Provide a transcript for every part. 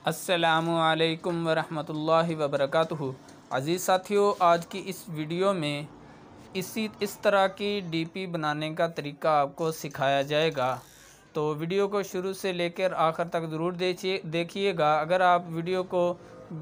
अस्सलामुअलैकुम वरहमतुल्लाहि वबरकातुहू। अज़ीज़ साथियों, आज की इस वीडियो में इस तरह की डीपी बनाने का तरीका आपको सिखाया जाएगा। तो वीडियो को शुरू से लेकर आखिर तक ज़रूर देखिएगा। अगर आप वीडियो को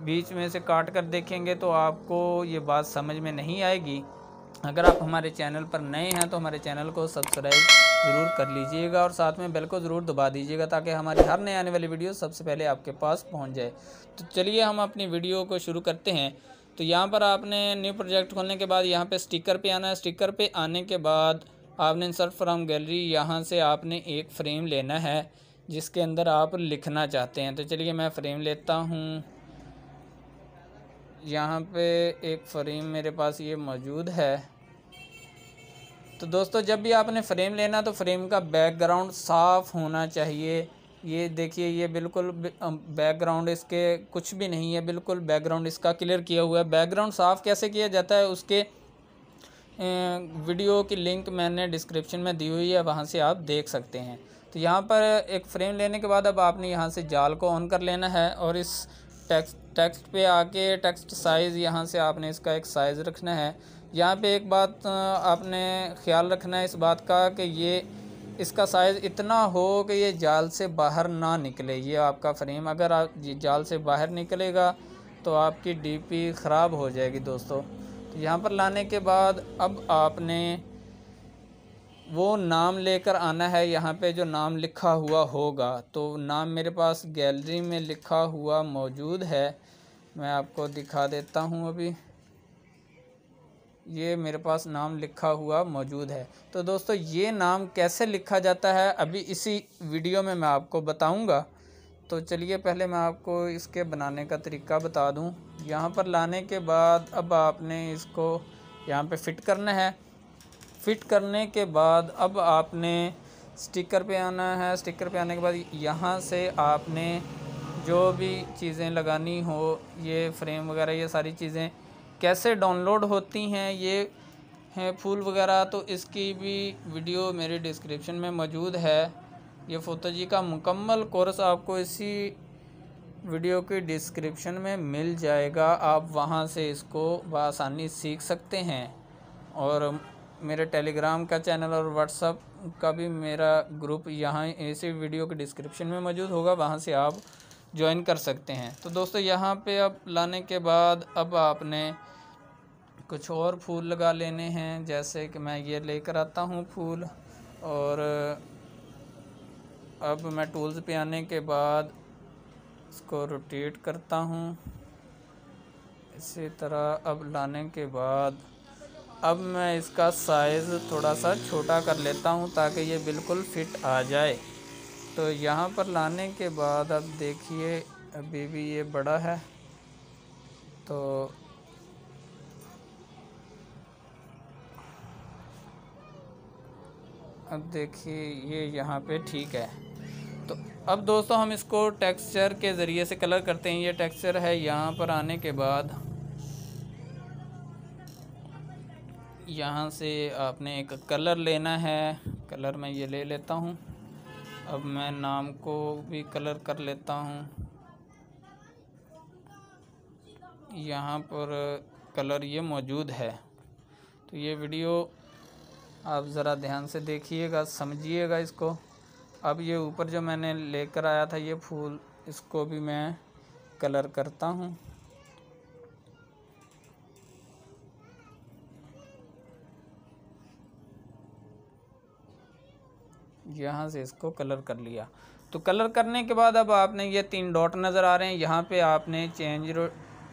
बीच में से काट कर देखेंगे तो आपको ये बात समझ में नहीं आएगी। अगर आप हमारे चैनल पर नए हैं तो हमारे चैनल को सब्सक्राइब ज़रूर कर लीजिएगा और साथ में बेल को ज़रूर दबा दीजिएगा ताकि हमारी हर नए आने वाली वीडियो सबसे पहले आपके पास पहुंच जाए। तो चलिए हम अपनी वीडियो को शुरू करते हैं। तो यहाँ पर आपने न्यू प्रोजेक्ट खोलने के बाद यहाँ पे स्टिकर पे आना है। स्टिकर पे आने के बाद आपने इंसर्ट फ्रॉम गैलरी, यहाँ से आपने एक फ्रेम लेना है जिसके अंदर आप लिखना चाहते हैं। तो चलिए मैं फ़्रेम लेता हूँ। यहाँ पे एक फ़्रेम मेरे पास ये मौजूद है। तो दोस्तों, जब भी आपने फ़्रेम लेना तो फ्रेम का बैकग्राउंड साफ़ होना चाहिए। ये देखिए, ये बिल्कुल बैकग्राउंड इसके कुछ भी नहीं है, बिल्कुल बैकग्राउंड इसका क्लियर किया हुआ है। बैकग्राउंड साफ़ कैसे किया जाता है उसके वीडियो की लिंक मैंने डिस्क्रिप्शन में दी हुई है, वहाँ से आप देख सकते हैं। तो यहाँ पर एक फ़्रेम लेने के बाद अब आपने यहाँ से जाल को ऑन कर लेना है और इस टेक्स्ट पे आके टेक्स्ट साइज़, यहाँ से आपने इसका एक साइज़ रखना है। यहाँ पे एक बात आपने ख़्याल रखना है इस बात का कि ये इसका साइज़ इतना हो कि ये जाल से बाहर ना निकले। ये आपका फ्रेम अगर आप जाल से बाहर निकलेगा तो आपकी डीपी ख़राब हो जाएगी दोस्तों। तो यहाँ पर लाने के बाद अब आपने वो नाम लेकर आना है। यहाँ पे जो नाम लिखा हुआ होगा, तो नाम मेरे पास गैलरी में लिखा हुआ मौजूद है, मैं आपको दिखा देता हूँ। अभी ये मेरे पास नाम लिखा हुआ मौजूद है। तो दोस्तों, ये नाम कैसे लिखा जाता है अभी इसी वीडियो में मैं आपको बताऊंगा। तो चलिए पहले मैं आपको इसके बनाने का तरीका बता दूं। यहाँ पर लाने के बाद अब आपने इसको यहाँ पे फ़िट करना है। फ़िट करने के बाद अब आपने स्टिकर पे आना है। स्टिकर पे आने के बाद यहाँ से आपने जो भी चीज़ें लगानी हो, ये फ्रेम वगैरह, ये सारी चीज़ें कैसे डाउनलोड होती हैं, ये हैं फूल वगैरह, तो इसकी भी वीडियो मेरे डिस्क्रिप्शन में मौजूद है। ये फोटोजी का मुकम्मल कोर्स आपको इसी वीडियो के डिस्क्रिप्शन में मिल जाएगा। आप वहां से इसको बआसानी सीख सकते हैं। और मेरे टेलीग्राम का चैनल और व्हाट्सएप का भी मेरा ग्रुप यहाँ इसी वीडियो के डिस्क्रिप्शन में मौजूद होगा, वहाँ से आप ज्वाइन कर सकते हैं। तो दोस्तों, यहाँ पे अब लाने के बाद अब आपने कुछ और फूल लगा लेने हैं। जैसे कि मैं ये लेकर आता हूँ फूल, और अब मैं टूल्स पे आने के बाद इसको रोटेट करता हूँ इसी तरह। अब लाने के बाद अब मैं इसका साइज़ थोड़ा सा छोटा कर लेता हूँ ताकि ये बिल्कुल फिट आ जाए। तो यहाँ पर लाने के बाद अब देखिए, अभी भी ये बड़ा है, तो अब देखिए ये यहाँ पे ठीक है। तो अब दोस्तों, हम इसको टेक्सचर के ज़रिए से कलर करते हैं। ये टेक्सचर है। यहाँ पर आने के बाद यहाँ से आपने एक कलर लेना है। कलर मैं ये ले लेता हूँ। अब मैं नाम को भी कलर कर लेता हूँ। यहाँ पर कलर ये मौजूद है। तो ये वीडियो आप ज़रा ध्यान से देखिएगा, समझिएगा इसको। अब ये ऊपर जो मैंने लेकर आया था ये फूल, इसको भी मैं कलर करता हूँ। यहाँ से इसको कलर कर लिया। तो कलर करने के बाद अब आपने ये 3 डॉट नज़र आ रहे हैं, यहाँ पे आपने चेंज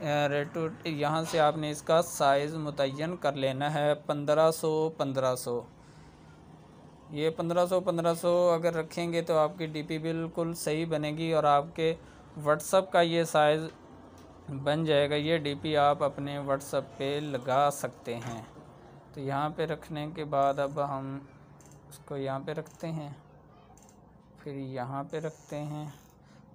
रेटू, यहाँ से आपने इसका साइज़ मुतय्यन कर लेना है 1500। ये 1500 अगर रखेंगे तो आपकी डीपी बिल्कुल सही बनेगी और आपके व्हाट्सएप का ये साइज़ बन जाएगा। ये डीपी आप अपने व्हाट्सएप पे लगा सकते हैं। तो यहाँ पे रखने के बाद अब हम इसको यहाँ पे रखते हैं, फिर यहाँ पे रखते हैं।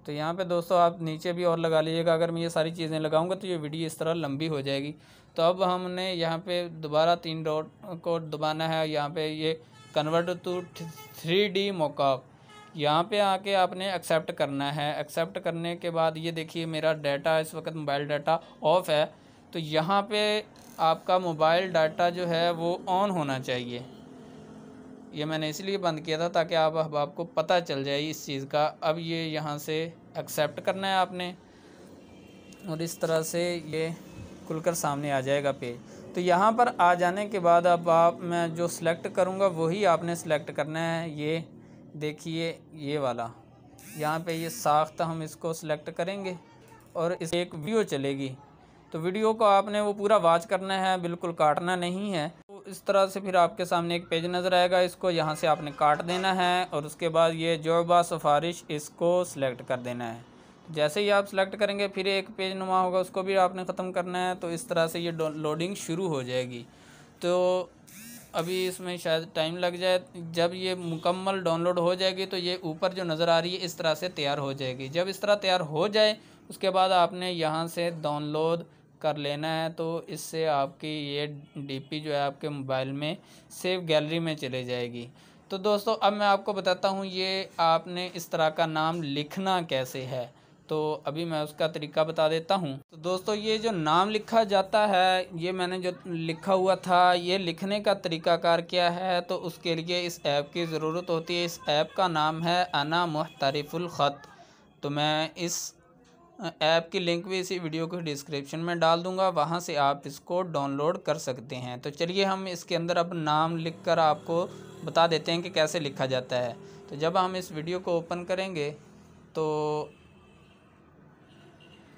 तो यहाँ पे दोस्तों, आप नीचे भी और लगा लीजिएगा। अगर मैं ये सारी चीज़ें लगाऊंगा तो ये वीडियो इस तरह लंबी हो जाएगी। तो अब हमने यहाँ पे दोबारा 3 डॉट को दबाना है। यहाँ पे ये कन्वर्ट टू 3D मॉकअप, यहाँ पे आके आपने एक्सेप्ट करना है। एक्सेप्ट करने के बाद ये देखिए मेरा डाटा इस वक्त मोबाइल डाटा ऑफ़ है, तो यहाँ पे आपका मोबाइल डाटा जो है वो ऑन होना चाहिए। ये मैंने इसलिए बंद किया था ताकि अब आपको पता चल जाए इस चीज़ का। अब ये यहाँ से एक्सेप्ट करना है आपने, और इस तरह से ये खुलकर सामने आ जाएगा पेज। तो यहाँ पर आ जाने के बाद अब मैं जो सिलेक्ट करूँगा वही आपने सेलेक्ट करना है। ये देखिए ये वाला, यहाँ पे ये साख्त हम इसको सिलेक्ट करेंगे और इस एक वीडियो चलेगी, तो वीडियो को आपने वो पूरा वॉच करना है, बिल्कुल काटना नहीं है। तो इस तरह से फिर आपके सामने एक पेज नज़र आएगा, इसको यहाँ से आपने काट देना है और उसके बाद ये जोबा सिफारिश इसको सिलेक्ट कर देना है। जैसे ही आप सेलेक्ट करेंगे फिर एक पेज नुमा होगा, उसको भी आपने ख़त्म करना है। तो इस तरह से ये लोडिंग शुरू हो जाएगी। तो अभी इसमें शायद टाइम लग जाए, जब ये मुकम्मल डाउनलोड हो जाएगी तो ये ऊपर जो नज़र आ रही है इस तरह से तैयार हो जाएगी। जब इस तरह तैयार हो जाए उसके बाद आपने यहाँ से डाउनलोड कर लेना है। तो इससे आपकी ये डीपी जो है आपके मोबाइल में सेव गैलरी में चले जाएगी। तो दोस्तों अब मैं आपको बताता हूँ ये आपने इस तरह का नाम लिखना कैसे है, तो अभी मैं उसका तरीका बता देता हूँ। तो दोस्तों ये जो नाम लिखा जाता है, ये मैंने जो लिखा हुआ था, ये लिखने का तरीकाकार क्या है, तो उसके लिए इस ऐप की ज़रूरत होती है। इस ऐप का नाम है अना मुहतरिफुल ख़त। तो मैं इस ऐप की लिंक भी इसी वीडियो के डिस्क्रिप्शन में डाल दूंगा, वहाँ से आप इसको डाउनलोड कर सकते हैं। तो चलिए हम इसके अंदर अब नाम लिखकर आपको बता देते हैं कि कैसे लिखा जाता है। तो जब हम इस वीडियो को ओपन करेंगे तो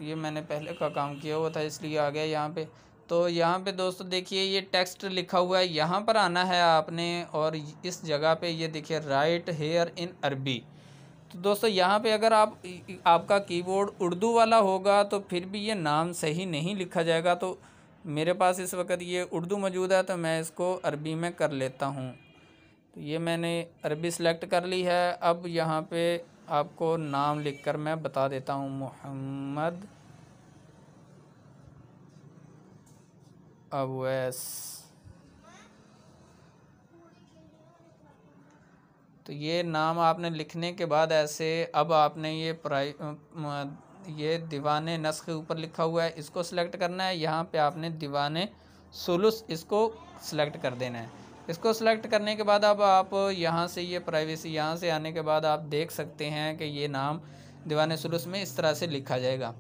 ये मैंने पहले का काम किया हुआ था इसलिए आ गया यहाँ पे। तो यहाँ पे दोस्तों देखिए ये टेक्स्ट लिखा हुआ है, यहाँ पर आना है आपने और इस जगह पे ये देखिए राइट हेयर इन अरबी। तो दोस्तों यहाँ पे अगर आपका कीबोर्ड उर्दू वाला होगा तो फिर भी ये नाम सही नहीं लिखा जाएगा। तो मेरे पास इस वक्त ये उर्दू मौजूद है तो मैं इसको अरबी में कर लेता हूँ। तो ये मैंने अरबी सेलेक्ट कर ली है। अब यहाँ पे आपको नाम लिखकर मैं बता देता हूँ, मोहम्मद अवैस। तो ये नाम आपने लिखने के बाद ऐसे अब आपने ये दीवाने नस्ख के ऊपर लिखा हुआ है, इसको सिलेक्ट करना है। यहाँ पे आपने दीवाने सुलुस इसको सिलेक्ट कर देना है। इसको सिलेक्ट करने के बाद अब आप यहाँ से ये प्राइवेसी, यहाँ से आने के बाद आप देख सकते हैं कि ये नाम दीवाने सुलुस में इस तरह से लिखा जाएगा।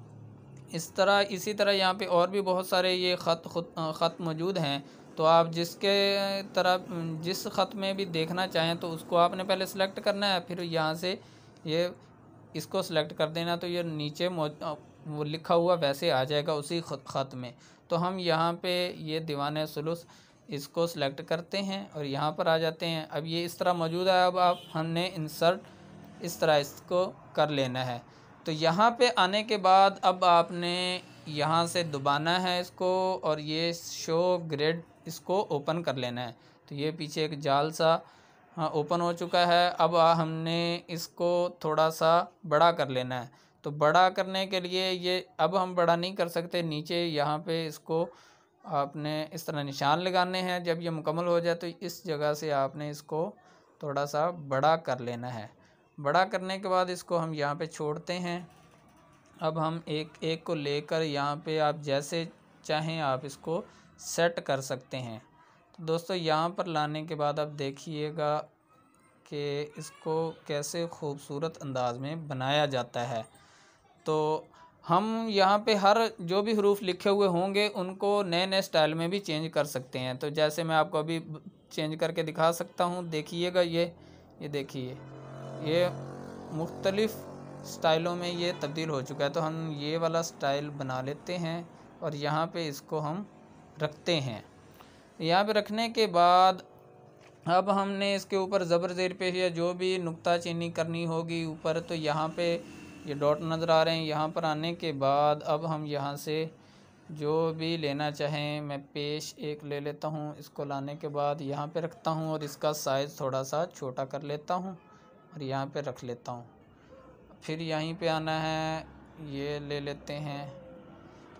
इसी तरह यहाँ पे और भी बहुत सारे ये ख़त मौजूद हैं। तो आप जिस ख़त में भी देखना चाहें तो उसको आपने पहले सेलेक्ट करना है, फिर यहाँ से ये इसको सेलेक्ट कर देना। तो ये नीचे वो लिखा हुआ वैसे आ जाएगा उसी ख़त में। तो हम यहाँ पे ये दीवाने सुलुस इसको सेलेक्ट करते हैं और यहाँ पर आ जाते हैं। अब ये इस तरह मौजूद है। अब हमने इंसर्ट इस तरह इसको कर लेना है। तो यहाँ पे आने के बाद अब आपने यहाँ से दबाना है इसको और ये शो ग्रिड इसको ओपन कर लेना है। तो ये पीछे एक जाल सा ओपन हो चुका है। अब हमने इसको थोड़ा सा बड़ा कर लेना है। तो बड़ा करने के लिए ये अब हम बड़ा नहीं कर सकते, नीचे यहाँ पे इसको आपने इस तरह निशान लगाने हैं। जब ये मुकम्मल हो जाए तो इस जगह से आपने इसको थोड़ा सा बड़ा कर लेना है। बड़ा करने के बाद इसको हम यहाँ पे छोड़ते हैं। अब हम एक एक को लेकर यहाँ पे आप जैसे चाहें आप इसको सेट कर सकते हैं। तो दोस्तों यहाँ पर लाने के बाद आप देखिएगा कि इसको कैसे खूबसूरत अंदाज में बनाया जाता है। तो हम यहाँ पे हर जो भी हरूफ लिखे हुए होंगे उनको नए नए स्टाइल में भी चेंज कर सकते हैं। तो जैसे मैं आपको अभी चेंज करके दिखा सकता हूँ, देखिएगा ये देखिए ये मुख्तलिफ़ स्टाइलों में ये तब्दील हो चुका है। तो हम ये वाला स्टाइल बना लेते हैं और यहाँ पे इसको हम रखते हैं। यहाँ पे रखने के बाद अब हमने इसके ऊपर ज़बर ज़ेर पेश या जो भी नुक्ता चीनी करनी होगी ऊपर, तो यहाँ पे ये डॉट नज़र आ रहे हैं। यहाँ पर आने के बाद अब हम यहाँ से जो भी लेना चाहें, मैं पेश एक ले लेता हूँ। इसको लाने के बाद यहाँ पे रखता हूँ और इसका साइज़ थोड़ा सा छोटा कर लेता हूँ और यहाँ पे रख लेता हूँ। फिर यहीं पे आना है, ये ले लेते हैं।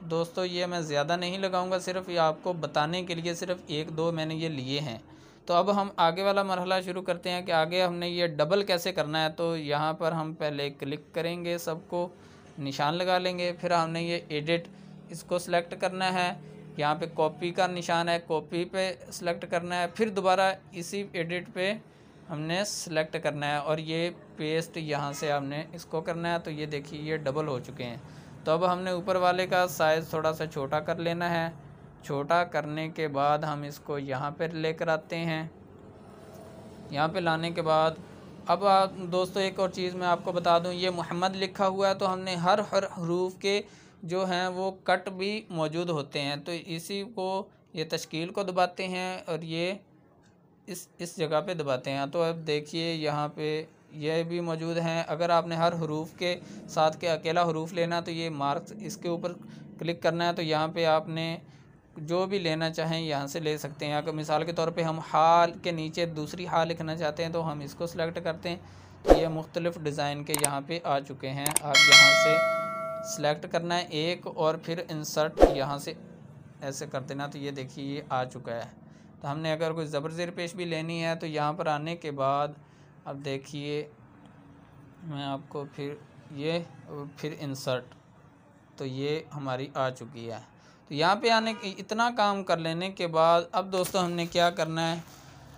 दोस्तों ये मैं ज़्यादा नहीं लगाऊंगा, सिर्फ ये आपको बताने के लिए सिर्फ एक दो मैंने ये लिए हैं। तो अब हम आगे वाला मरहला शुरू करते हैं कि आगे हमने ये डबल कैसे करना है। तो यहाँ पर हम पहले क्लिक करेंगे, सबको निशान लगा लेंगे, फिर हमने ये एडिट इसको सिलेक्ट करना है, यहाँ पे कॉपी का निशान है, कॉपी पे सिलेक्ट करना है, फिर दोबारा इसी एडिट पे हमने सेलेक्ट करना है और ये पेस्ट यहाँ से हमने इसको करना है। तो ये देखिए ये डबल हो चुके हैं। तो अब हमने ऊपर वाले का साइज़ थोड़ा सा छोटा कर लेना है। छोटा करने के बाद हम इसको यहाँ पर लेकर आते हैं। यहाँ पे लाने के बाद अब दोस्तों एक और चीज़ मैं आपको बता दूँ, ये मोहम्मद लिखा हुआ है तो हमने हर हरूफ के जो हैं वो कट भी मौजूद होते हैं। तो इसी को ये तश्कील को दबाते हैं और ये इस जगह पे दबाते हैं। तो अब देखिए यहाँ पे ये भी मौजूद हैं। अगर आपने हर हरूफ के साथ के अकेला हरूफ लेना तो ये मार्क्स इसके ऊपर क्लिक करना है। तो यहाँ पे आपने जो भी लेना चाहें यहाँ से ले सकते हैं। अगर मिसाल के तौर पे हम हाल के नीचे दूसरी हाल लिखना चाहते हैं तो हम इसको सिलेक्ट करते हैं। तो ये मुख्तलिफ़ डिज़ाइन के यहाँ पे आ चुके हैं। आप यहाँ से सिलेक्ट करना है एक और फिर इंसर्ट यहाँ से ऐसे कर देना। तो ये देखिए ये आ चुका है। तो हमने अगर कोई ज़बर ज़ेर पेश भी लेनी है तो यहाँ पर आने के बाद अब देखिए मैं आपको फिर इंसर्ट, तो ये हमारी आ चुकी है। तो यहाँ पे आने के इतना काम कर लेने के बाद अब दोस्तों हमने क्या करना है,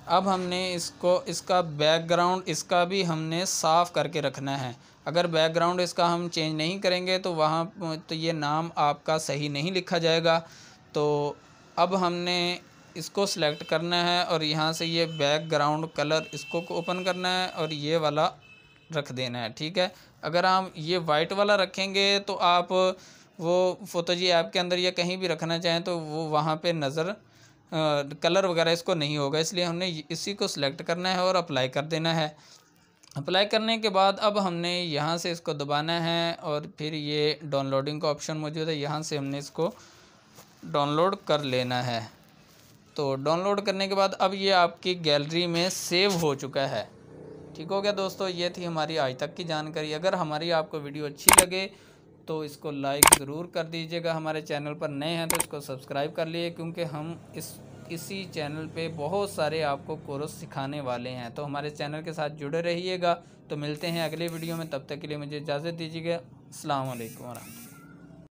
अब हमने इसका बैकग्राउंड इसका भी हमने साफ़ करके रखना है। अगर बैकग्राउंड इसका हम चेंज नहीं करेंगे तो तो ये नाम आपका सही नहीं लिखा जाएगा। तो अब हमने इसको सिलेक्ट करना है और यहाँ से ये बैकग्राउंड कलर इसको ओपन करना है और ये वाला रख देना है, ठीक है। अगर हम ये वाइट वाला रखेंगे तो आप वो फोटोजी ऐप के अंदर या कहीं भी रखना चाहें तो वो वहाँ पे नज़र कलर वगैरह इसको नहीं होगा, इसलिए हमने इसी को सिलेक्ट करना है और अप्लाई कर देना है। अप्लाई करने के बाद अब हमने यहाँ से इसको दबाना है और फिर ये डाउनलोडिंग का ऑप्शन मौजूद है, यहाँ से हमने इसको डाउनलोड कर लेना है। तो डाउनलोड करने के बाद अब ये आपकी गैलरी में सेव हो चुका है। ठीक हो गया दोस्तों, ये थी हमारी आज तक की जानकारी। अगर हमारी आपको वीडियो अच्छी लगे तो इसको लाइक ज़रूर कर दीजिएगा। हमारे चैनल पर नए हैं तो इसको सब्सक्राइब कर लिए, क्योंकि हम इसी चैनल पे बहुत सारे आपको कोर्स सिखाने वाले हैं। तो हमारे चैनल के साथ जुड़े रहिएगा। तो मिलते हैं अगले वीडियो में, तब तक के लिए मुझे इजाज़त दीजिएगा। अस्सलाम वालेकुम वरहमतुल्लाह।